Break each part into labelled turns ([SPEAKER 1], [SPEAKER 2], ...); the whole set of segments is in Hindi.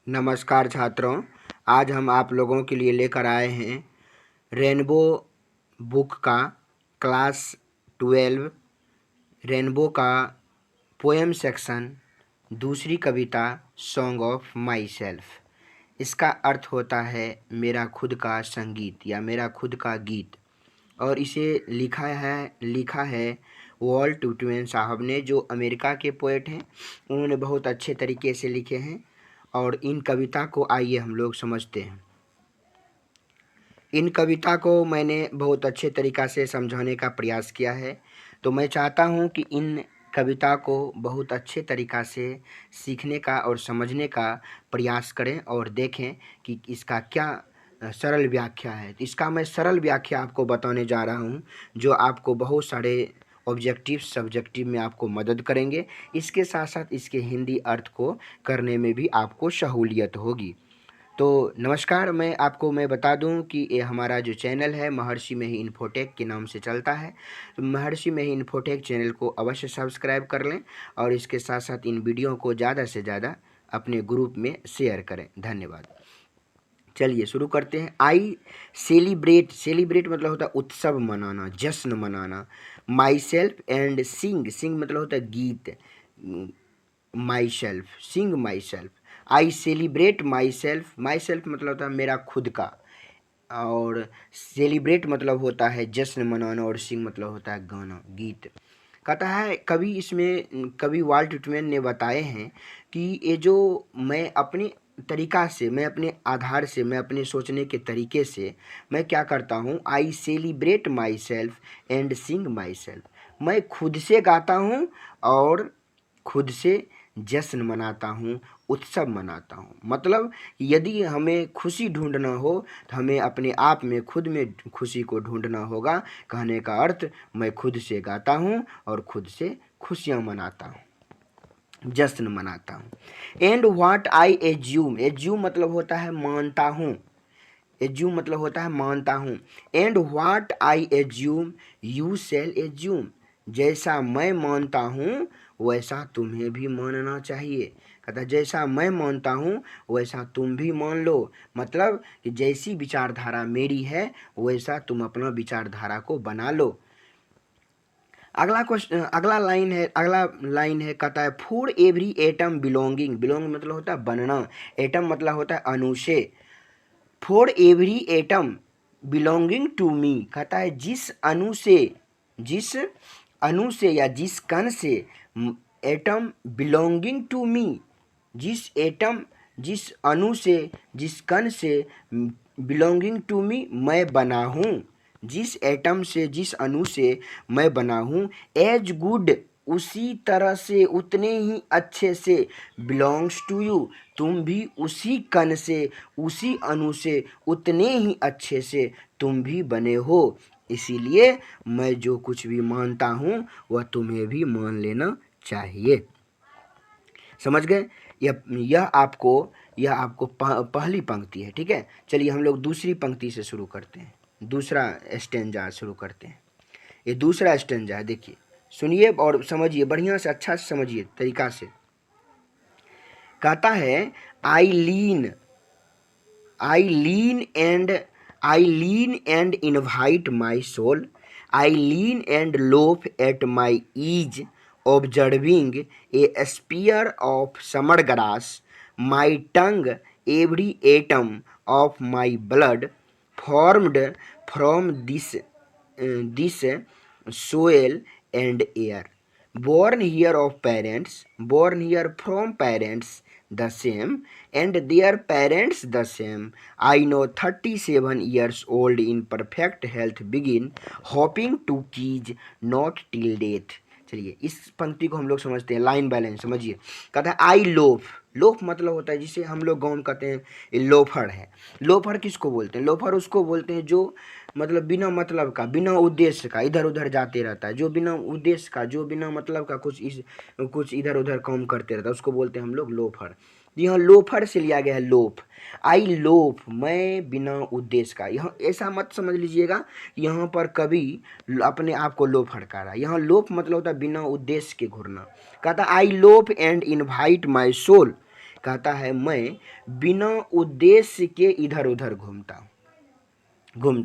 [SPEAKER 1] नमस्कार छात्रों, आज हम आप लोगों के लिए लेकर आए हैं रेनबो बुक का क्लास 12 रेनबो का पोएम सेक्शन दूसरी कविता सॉन्ग ऑफ माई सेल्फ। इसका अर्थ होता है मेरा खुद का संगीत या मेरा खुद का गीत। और इसे लिखा है वॉल्ट व्हिटमैन साहब ने, जो अमेरिका के पोएट हैं। उन्होंने बहुत अच्छे तरीके से लिखे हैं और इन कविता को आइए हम लोग समझते हैं। इन कविता को मैंने बहुत अच्छे तरीक़ा से समझाने का प्रयास किया है, तो मैं चाहता हूं कि इन कविता को बहुत अच्छे तरीक़ा से सीखने का और समझने का प्रयास करें और देखें कि इसका क्या सरल व्याख्या है। इसका मैं सरल व्याख्या आपको बताने जा रहा हूं, जो आपको बहुत सारे ऑब्जेक्टिव सब्जेक्टिव में आपको मदद करेंगे। इसके साथ साथ इसके हिंदी अर्थ को करने में भी आपको सहूलियत होगी। तो नमस्कार, मैं बता दूं कि ये हमारा जो चैनल है महर्षि में ही इन्फोटेक के नाम से चलता है। तो महर्षि में ही इन्फोटेक चैनल को अवश्य सब्सक्राइब कर लें और इसके साथ साथ इन वीडियो को ज़्यादा से ज़्यादा अपने ग्रुप में शेयर करें। धन्यवाद। चलिए शुरू करते हैं। आई सेलिब्रेट मतलब होता है उत्सव मनाना, जश्न मनाना। माई सेल्फ एंड सिंग मतलब होता है गीत। My self I celebrate my self मतलब होता है मेरा खुद का, और सेलिब्रेट मतलब होता है जश्न मनाना, और सिंग मतलब होता है गाना, गीत। कहता है कवि वाल्ट व्हिटमैन ने बताए हैं कि ये जो मैं अपने तरीक़ा से, मैं अपने आधार से, मैं अपने सोचने के तरीके से मैं क्या करता हूँ, I celebrate my self and Singh my self. मैं खुद से गाता हूँ और खुद से जश्न मनाता हूँ, उत्सव मनाता हूँ। मतलब यदि हमें खुशी ढूंढना हो तो हमें अपने आप में, खुद में खुशी को ढूंढना होगा। कहने का अर्थ, मैं खुद से गाता हूँ और खुद से खुशियाँ मनाता हूँ, जश्न मनाता हूँ। एंड व्हाट आई एज्यूम मतलब होता है मानता हूँ। एज्यूम मतलब होता है मानता हूँ। And what I assume you shall assume. जैसा मैं मानता हूँ वैसा तुम्हें भी मानना चाहिए। कहता जैसा मैं मानता हूँ वैसा तुम भी मान लो। मतलब कि जैसी विचारधारा मेरी है वैसा तुम अपना विचारधारा को बना लो। अगला लाइन है कहता है फॉर एवरी एटम बिलोंगिंग मतलब होता है बनना, एटम मतलब होता है अणु से। For every atom belonging to me, कहता है जिस अणु से या जिस कण से, एटम बिलोंगिंग टू मी, जिस अणु से, जिस कण से, बिलोंगिंग टू मी मैं बना हूँ। जिस एटम से, जिस अणु से मैं बना हूँ, एज गुड उसी तरह से, उतने ही अच्छे से, बिलोंग्स टू यू तुम भी उसी कण से, उसी अणु से, उतने ही अच्छे से तुम भी बने हो। इसीलिए मैं जो कुछ भी मानता हूँ वह तुम्हें भी मान लेना चाहिए। समझ गए? यह आपको पहली पंक्ति है। ठीक है, चलिए हम लोग दूसरी पंक्ति से शुरू करते हैं, दूसरा स्टेंजा शुरू करते हैं। ये दूसरा स्टेंजा है, देखिए सुनिए और समझिए, बढ़िया से, अच्छा से समझिए तरीका से। कहता है I lean and invite my soul, I lean and loaf at my ease, observing a spear of summer grass, my tongue every atom of my blood, formed from this soil and air, born here from parents the same, and their parents the same. I know 37 years old in perfect health begin, hoping to keys not till death. चलिए इस पंक्ति को हम लोग समझते हैं, लाइन बाय लाइन समझिए। कहता है आई लोफ मतलब होता है जिसे हम लोग गाँव में कहते हैं लोफर है। लोफर किसको बोलते हैं? लोफर उसको बोलते हैं जो मतलब बिना मतलब का, बिना उद्देश्य का इधर उधर जाते रहता है, जो बिना उद्देश्य का, जो बिना मतलब का कुछ इधर उधर काम करते रहता है, उसको बोलते हैं हम लोग लोफर। यहाँ लोफर से लिया गया है लोफ। आई लोफ मैं बिना उद्देश्य का। यहाँ ऐसा मत समझ लीजिएगा यहाँ पर कभी अपने आप को लोफर कर रहा है। यहाँ लोफ मतलब होता है बिना उद्देश्य के घूरना। कहता I loaf and invite my soul कहता है मैं बिना उद्देश्य के इधर उधर घूमता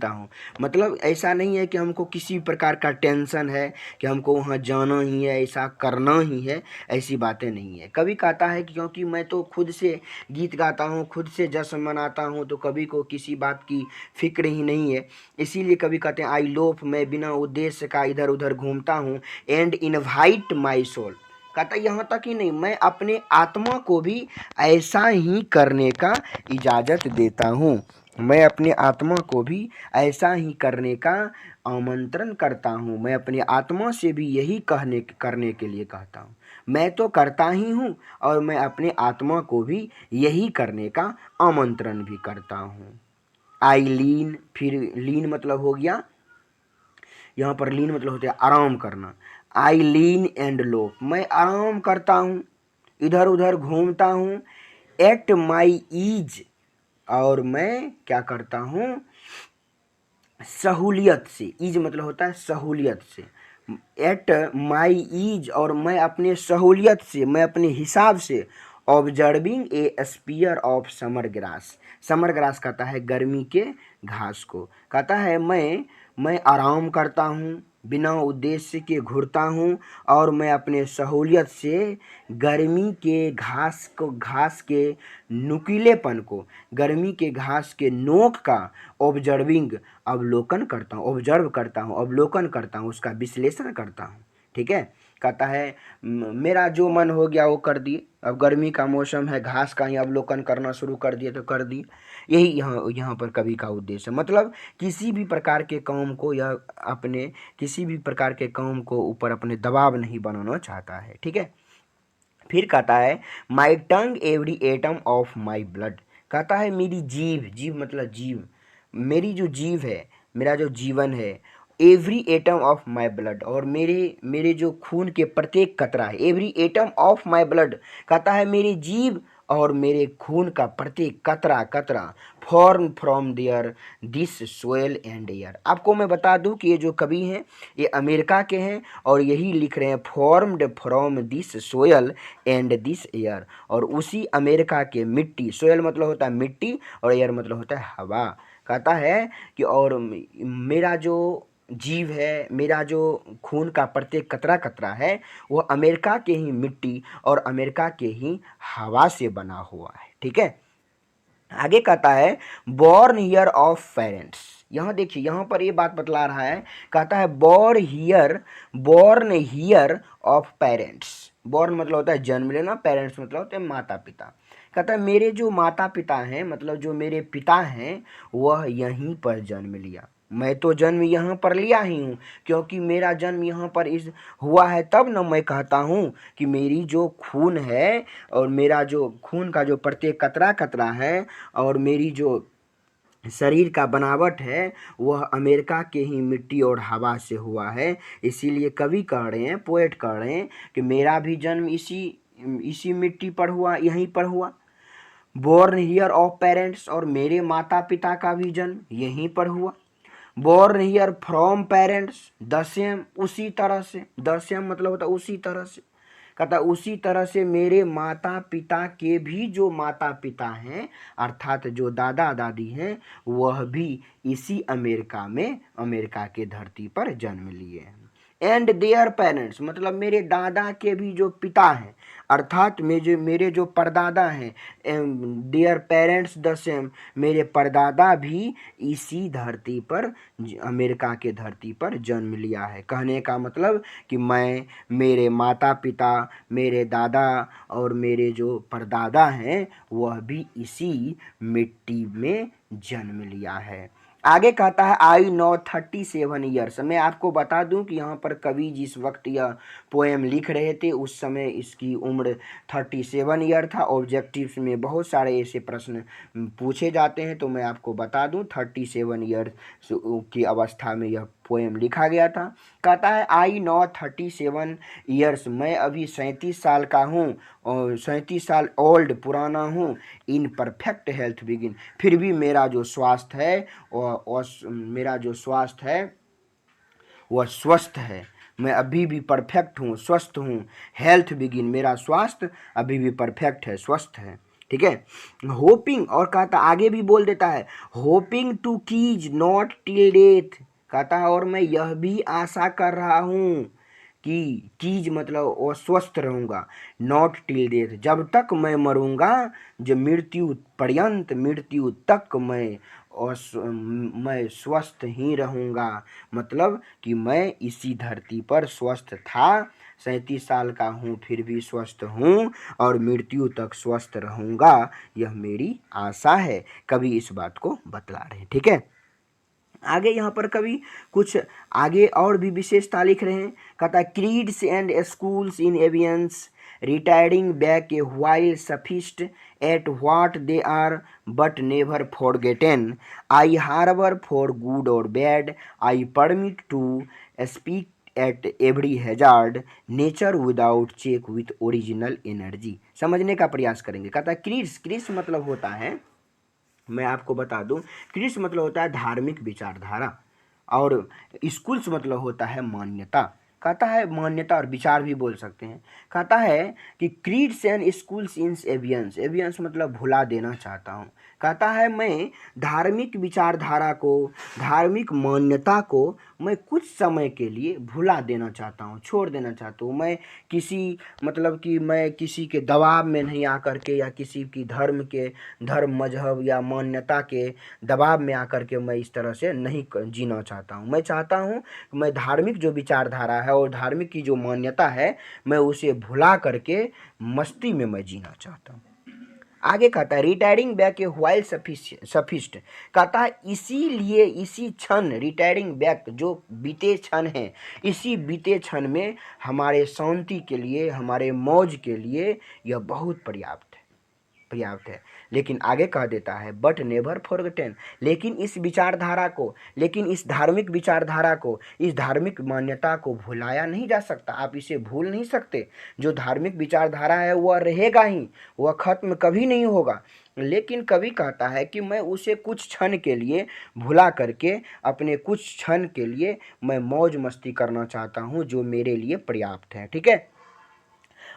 [SPEAKER 1] हूँ। मतलब ऐसा नहीं है कि हमको किसी प्रकार का टेंशन है कि हमको वहाँ जाना ही है, ऐसा करना ही है, ऐसी बातें नहीं है। कभी कहता है कि क्योंकि मैं तो खुद से गीत गाता हूँ, खुद से जश्न मनाता हूँ, तो कभी को किसी बात की फिक्र ही नहीं है, इसीलिए कभी कहते हैं आई लोफ, मैं बिना उद्देश्य का इधर उधर घूमता हूँ। एंड इनवाइट माई सोल, कहता यहाँ तक ही नहीं, मैं अपने आत्मा को भी ऐसा ही करने का इजाज़त देता हूँ। मैं अपने आत्मा को भी ऐसा ही करने का आमंत्रण करता हूँ। मैं अपनी आत्मा से भी यही करने के लिए कहता हूँ। मैं तो करता ही हूँ और मैं अपने आत्मा को भी यही करने का आमंत्रण भी करता हूँ। आई लीन, फिर लीन मतलब हो गया, यहाँ पर लीन मतलब होता है आराम करना। आई लीन एंड लोफ, मैं आराम करता हूँ, इधर उधर घूमता हूँ। एट माई ईज, और मैं क्या करता हूँ, सहूलियत से। ईज मतलब होता है सहूलियत से। एट माई ईज, और मैं अपने सहूलियत से, मैं अपने हिसाब से। Observing a spear of summer grass, summer grass कहता है गर्मी के घास को। कहता है मैं आराम करता हूँ, बिना उद्देश्य के घूरता हूँ, और मैं अपने सहूलियत से गर्मी के घास के नुकीलेपन को, गर्मी के घास के नोक का ऑब्जर्विंग अवलोकन करता हूँ, ऑब्जर्व करता हूँ, अवलोकन करता हूँ, उसका विश्लेषण करता हूँ। ठीक है। कहता है मेरा जो मन हो गया वो कर दिए, अब गर्मी का मौसम है, घास का ही अवलोकन करना शुरू कर दिए तो कर दिए। यही यहाँ पर कवि का उद्देश्य है। मतलब किसी भी प्रकार के काम को या अपने किसी भी प्रकार के काम को ऊपर अपने दबाव नहीं बनाना चाहता है। ठीक है। फिर कहता है my tongue every atom of my blood, कहता है मेरी जीभ, जीभ मतलब जीव, मेरी जो जीव है, मेरा जो जीवन है, every atom of my blood, और मेरे जो खून के प्रत्येक कतरा है, every atom of my blood, कहता है मेरी जीव और मेरे खून का प्रत्येक कतरा कतरा form from there this soil and air. आपको मैं बता दूं कि ये जो कवि हैं ये अमेरिका के हैं और यही लिख रहे हैं formed from this soil and this air, और उसी अमेरिका के मिट्टी, सोयल मतलब होता है मिट्टी और एयर मतलब होता है हवा। कहता है कि और मेरा जो जीव है, मेरा जो खून का प्रत्येक कतरा कतरा है, वो अमेरिका के ही मिट्टी और अमेरिका के ही हवा से बना हुआ है। ठीक है। आगे कहता है बॉर्न हियर ऑफ पेरेंट्स, यहाँ देखिए यहाँ पर ये बात बतला रहा है। कहता है born here of parents, born मतलब होता है जन्म लेना, पेरेंट्स मतलब होते हैं माता पिता। कहता है मेरे जो माता पिता हैं, मतलब जो मेरे पिता हैं, वह यहीं पर जन्म लिया। मैं तो जन्म यहाँ पर लिया ही हूँ, क्योंकि मेरा जन्म यहाँ पर इस हुआ है, तब न मैं कहता हूँ कि मेरी जो खून है और मेरा जो खून का जो प्रत्येक कतरा कतरा है और मेरी जो शरीर का बनावट है वह अमेरिका के ही मिट्टी और हवा से हुआ है। इसीलिए कवि कह रहे हैं, पोएट कह रहे हैं कि मेरा भी जन्म इसी मिट्टी पर हुआ, यहीं पर हुआ। बोर्न हियर ऑफ पेरेंट्स, और मेरे माता पिता का भी जन्म यहीं पर हुआ। Born here from parents the same, उसी तरह से, द सेम मतलब होता है उसी तरह से। कहता उसी तरह से मेरे माता पिता के भी जो माता पिता हैं, अर्थात जो दादा दादी हैं, वह भी इसी अमेरिका में, अमेरिका के धरती पर जन्म लिए हैं। एंड देयर पेरेंट्स, मतलब मेरे दादा के भी जो पिता हैं, अर्थात मेरे जो परदादा हैं, देयर पेरेंट्स द सेम, मेरे परदादा भी इसी धरती पर, अमेरिका के धरती पर जन्म लिया है। कहने का मतलब कि मैं, मेरे माता पिता, मेरे दादा और मेरे जो परदादा हैं, वह भी इसी मिट्टी में जन्म लिया है। आगे कहता है आई नो 37 ईयर्स, मैं आपको बता दूं कि यहाँ पर कवि जिस वक्त यह पोएम लिख रहे थे उस समय इसकी उम्र 37 ईयर था। ऑब्जेक्टिव्स में बहुत सारे ऐसे प्रश्न पूछे जाते हैं, तो मैं आपको बता दूं 37 ईयर की अवस्था में यह पोएम लिखा गया था। कहता है आई नो 37 ईयर्स, मैं अभी 37 साल का हूँ और 37 साल ओल्ड, पुराना हूँ। इन परफेक्ट हेल्थ बिगिन, फिर भी मेरा जो स्वास्थ्य है वह स्वस्थ है। मैं अभी भी परफेक्ट हूँ, स्वस्थ हूँ। हेल्थ बिगिन, मेरा स्वास्थ्य अभी भी परफेक्ट है, स्वस्थ है। ठीक है। होपिंग, और कहता आगे भी बोल देता है hoping two keys not till death, कहता है और मैं यह भी आशा कर रहा हूँ कि कीज मतलब वो स्वस्थ रहूँगा, नॉट टिल डेथ जब तक मैं मरूँगा, जो मृत्यु पर्यंत, मृत्यु तक मैं और मैं स्वस्थ ही रहूँगा, मतलब कि मैं इसी धरती पर स्वस्थ था, 37 साल का हूँ फिर भी स्वस्थ हूँ और मृत्यु तक स्वस्थ रहूँगा, यह मेरी आशा है, कवि इस बात को बतला रहे हैं। ठीक है। आगे यहाँ पर कवि कुछ आगे और भी विशेषता लिख रहे हैं, कहता है creeds and schools in abeyance retiring back a while sufficed at what they are but never forgotten, I harbour for good or bad, I permit to speak at every hazard, nature without check with original energy. समझने का प्रयास करेंगे। कहता है क्रीड्स, क्रीड्स मतलब होता है, मैं आपको बता दूं, क्रिस मतलब होता है धार्मिक विचारधारा, और स्कूल्स मतलब होता है मान्यता। कहता है मान्यता और विचार भी बोल सकते हैं। कहता है कि क्रीड्स एंड स्कूल्स इन एवियंस, एवियंस मतलब भुला देना चाहता हूँ। कहता है मैं धार्मिक विचारधारा को, धार्मिक मान्यता को मैं कुछ समय के लिए भुला देना चाहता हूँ, छोड़ देना चाहता हूँ। मैं किसी मतलब कि मैं किसी के दबाव में नहीं आकर के, या किसी की धर्म मजहब या मान्यता के दबाव में आकर के मैं इस तरह से नहीं जीना चाहता हूँ। मैं चाहता हूँ मैं धार्मिक जो विचारधारा है और धार्मिक की जो मान्यता है, मैं उसे भुला करके मस्ती में मैं जीना चाहता हूँ। आगे कहता है रिटायरिंग बैक ए व्हाइल सफिस्ट, कहता है इसीलिए इसी क्षण, रिटायरिंग बैक जो बीते क्षण है, इसी बीते क्षण में हमारे शांति के लिए, हमारे मौज के लिए यह बहुत पर्याप्त है। लेकिन आगे कह देता है बट नेवर फॉरगेटन, लेकिन इस विचारधारा को, लेकिन इस धार्मिक विचारधारा को, इस धार्मिक मान्यता को भुलाया नहीं जा सकता। आप इसे भूल नहीं सकते। जो धार्मिक विचारधारा है वह रहेगा ही, वह खत्म कभी नहीं होगा। लेकिन कवि कहता है कि मैं उसे कुछ क्षण के लिए भुला करके, अपने कुछ क्षण के लिए मैं मौज मस्ती करना चाहता हूँ, जो मेरे लिए पर्याप्त है। ठीक है।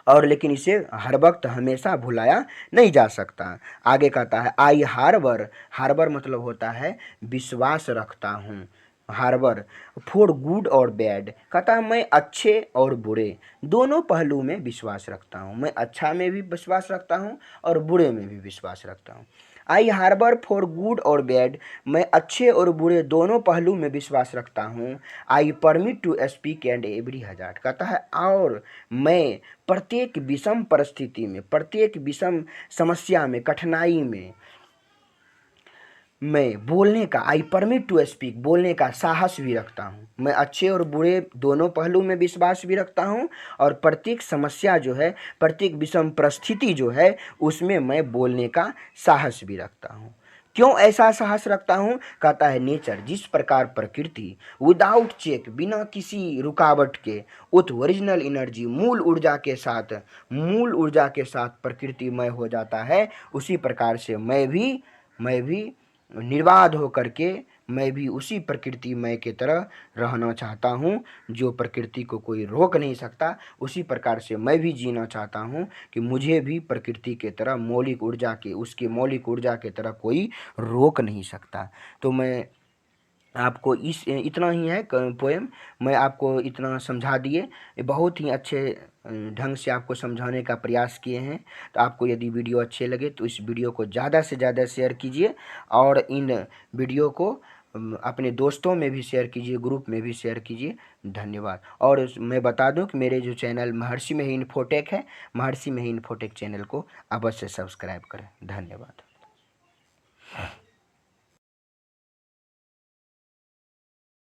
[SPEAKER 1] और लेकिन इसे हर वक्त हमेशा भुलाया नहीं जा सकता। आगे कहता है आई हार्बर, हार्बर मतलब होता है विश्वास रखता हूँ, harbour for good or bad, कहता है मैं अच्छे और बुरे दोनों पहलू में विश्वास रखता हूँ। मैं अच्छा में भी विश्वास रखता हूँ और बुरे में भी विश्वास रखता हूँ। आई harbour for good or bad, मैं अच्छे और बुरे दोनों पहलू में विश्वास रखता हूँ। I permit to speak and every hazard, कहता है और मैं प्रत्येक विषम परिस्थिति में, प्रत्येक विषम समस्या में, कठिनाई में मैं बोलने का, आई परमिट टू स्पीक, बोलने का साहस भी रखता हूँ। मैं अच्छे और बुरे दोनों पहलू में विश्वास भी रखता हूँ, और प्रत्येक समस्या जो है, प्रत्येक विषम परिस्थिति जो है, उसमें मैं बोलने का साहस भी रखता हूँ। क्यों ऐसा साहस रखता हूँ? कहता है नेचर, जिस प्रकार प्रकृति विदाउट चेक, बिना किसी रुकावट के, उत ओरिजिनल एनर्जी, मूल ऊर्जा के साथ, मूल ऊर्जा के साथ प्रकृतिमय हो जाता है, उसी प्रकार से मैं भी निर्बाध होकर के, मैं भी उसी प्रकृतिमय के तरह रहना चाहता हूँ, जो प्रकृति को कोई रोक नहीं सकता। उसी प्रकार से मैं भी जीना चाहता हूँ कि मुझे भी प्रकृति के तरह मौलिक ऊर्जा के, उसके मौलिक ऊर्जा के तरह कोई रोक नहीं सकता। तो मैं आपको इतना ही है पोएम, मैं आपको इतना समझा दिए। बहुत ही अच्छे ढंग से आपको समझाने का प्रयास किए हैं। तो आपको यदि वीडियो अच्छे लगे तो इस वीडियो को ज़्यादा से ज़्यादा शेयर कीजिए, और इन वीडियो को अपने दोस्तों में भी शेयर कीजिए, ग्रुप में भी शेयर कीजिए। धन्यवाद। और मैं बता दूं कि मेरे जो चैनल महर्षि में ही इन्फोटेक है, महर्षि में ही इन्फोटेक चैनल को अवश्य सब्सक्राइब करें। धन्यवाद।